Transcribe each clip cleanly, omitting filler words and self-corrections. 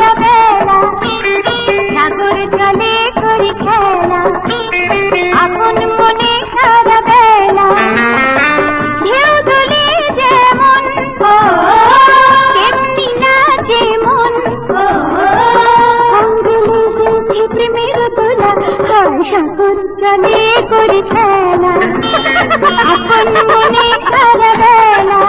সারা বেলা সাগর জলে করি খেলা আপন মনে সারা বেলা ঢেউ দোলে যেমন তেমনি নাচে মন প্রেমের দোলা সাগর জলে করি খেলা আপন মনে সারা বেলা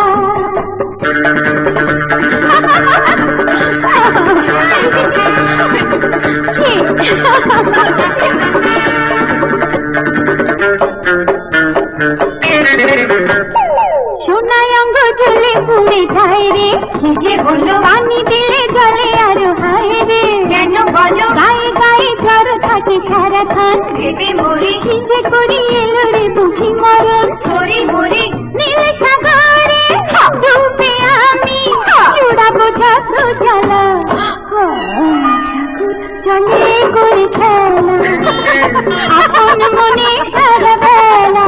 সোনায় অঙ্গ জলে পুড়ে যায় রে যে বললো পানি দিলে জলে আরো হায় রে কেন বলো গায়ে গায়ে জ্বর থাকে সারাক্ষণ ভেবে মরি হিসে করি এলো রে বুঝি মরণ মরি মরি নীল সাগরে ডুবে আমি চূড়াবো যত জ্বালা জলে করে খেলা আপন মনে সারা বেলা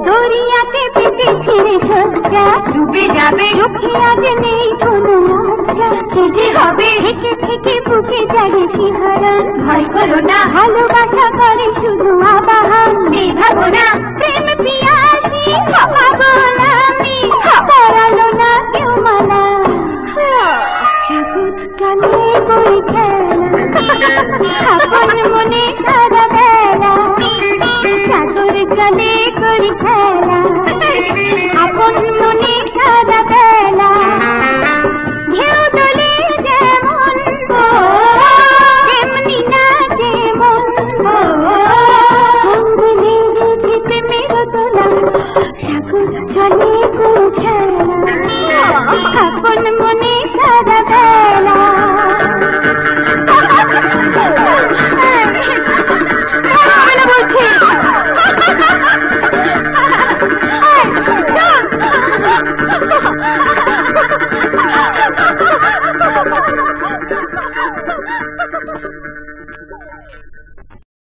দরিয়াতে পেতে ছেড়ে সজ্জা ডুবে যাবে চোখে আজ নেই কোনো লজ্জা যে হবে থেকে থেকে বুকে জাগে শিহরণ ভয় করো না ভালোবাসা করে শুধু আবাহন ভাবো না প্রেম পিয়াসী পাগল আমি করালো না কেউ মানা সাগর জলে করি খেলা আপন মনে সারা বেলা সাগর জলে করি খেলা